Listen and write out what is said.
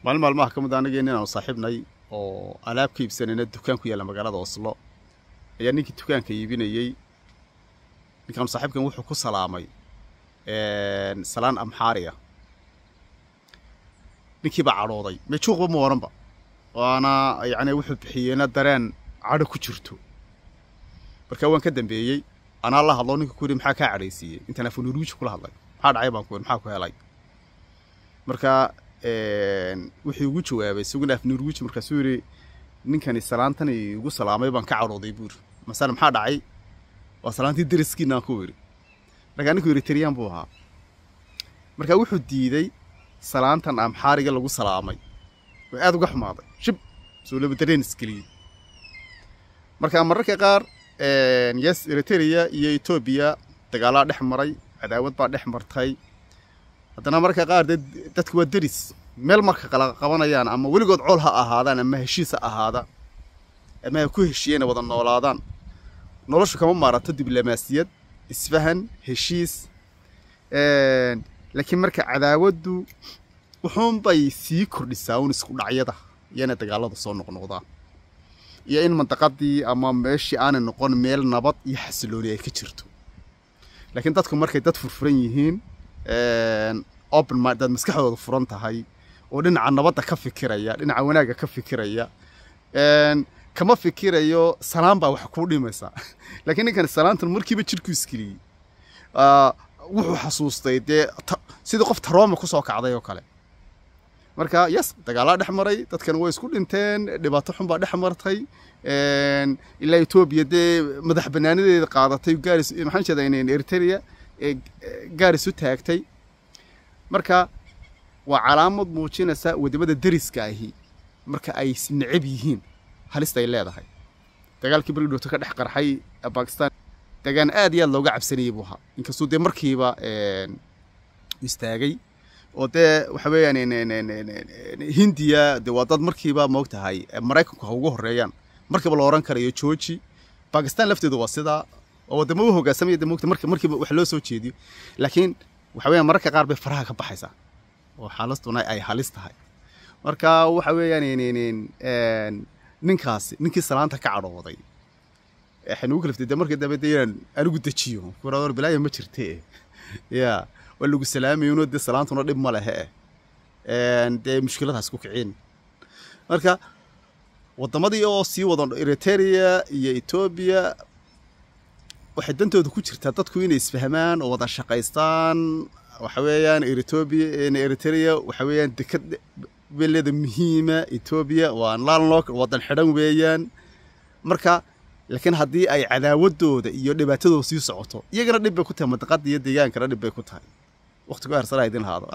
maalmaha ka mid anaga inaan saaxiibnay oo alaab ka iibsanayna dukaan ku yaala magaalada Oslo ayaa ninkii dukaanka iibinayay ninkan saaxiibkan wuxuu ku salaamay salaan amxaariya ninkii baa cadhooday ma juuqba ma waranba waana yani wuxuu bixiyayna dareen cadho ku jirto marka waan ka dambeeyay ana la hadlo ninka ku yiri maxaa ka cadhaysiyay inta afun Norwegian kula hadlay maxaa dhacay baan ku yiri maxaa ku helay marka wixii ugu jawaabay sugan af Norwegian marka soo yiri ninkani salaantan igu salaamay baan ka cadhooday buur masala maxaa dhacay waa salaantii dariskiina ku yiri marka ninku yiri tiriyaan buu ahaa marka wuxuu diiday salaantan amxaariga lagu salaamay way aad uga xumaaday shib soo laba dareen iskaliye marka qaar yes Eritrea iyo Ethiopia dagaal dhex maray cadaawad baa dhex martay haddana marka qaar dadku waa daris meel marka kala qabanayaan ama weligood col ha ahaadaan ama heshiis ha ahaada ama ku heshiiyeen wada noolaadaan noloshu kama maarato diblomaasiyad isfahan heshiis laakiin marka cadaawadu wuxuun bay sii kordhisaa isku dhacyada yana dagaalada soo noqnoqdaan iyo in mantaqadii ama meeshii aan noqon meel nabad iyo xasilooni ay ka jirto laakiin dadku markay dad furfuran yihiin open mind dad maskaxdooda furan tahay oo dhinaca nabadda ka fikiraya dhinaca wanaaga ka fikiraya kama fikirayo salaam baa wax ku dhimaysa laakiin ninkan salaantan markiiba jirku iskiliyay wuxuu xasuustay sidii qof tarooma ku soo kacday oo kale marka yes dagaal dhex maray dadkan way isku dhinteen dhibaato xun baa dhex martay ilaa Ethiopia madax banaanadeeda qaadatay gaaris maxaan jeedaa in Eritrea gaaris u taagtay marka waa calaamad muujinaysa wadamada dariska ahi marka ay nacib yihiin halista ay leedahay dagaalkii Baridoto ka dhex qarxay Pakistan dagan aad iyo aad looga cabsanayay buu ahaa inkastoo markiiba istaagay oo waxa weeyaan Hindiya waa dad markiiba moogtahay Mareykanku ugu horeeyaan markiiba la oran karayo Georgia Pakistan lafteedu waa sida oo wadamo u hoggaansamay markiiba wax loo soo jeediyo laakiin waxa weeyaan marka qaar bay faraha ka baxaysaa oo xaalastuna ay halis tahay marka waxa weeyaan ninkii salaanta ka cadhooday waxaan ugu kaliftay markii dambe anigu dajiyo kurador bilaa ma jirtee ya walagu salaamayo salaantuna dhib ma lahe mushkiladaas ku kicin marka wadamadii oo sii wada Eritrea iyo Ethiopia waxay dantooda ku jirtaa dadku inay isfahmaan oo wada shaqeystaan waxa weeyaan Eritrea waxa weeyaan dekad belada muhiima Ethiopia waa landlock wadan xidhan weeyaan marka laakiin hadii ay cadaawadooda iyo dhibaatadooda sii socoto iyagana dhib bay ku tahay mantaqada iyo deegaankana dhib bay ku tahay waqtiga arsala idin haado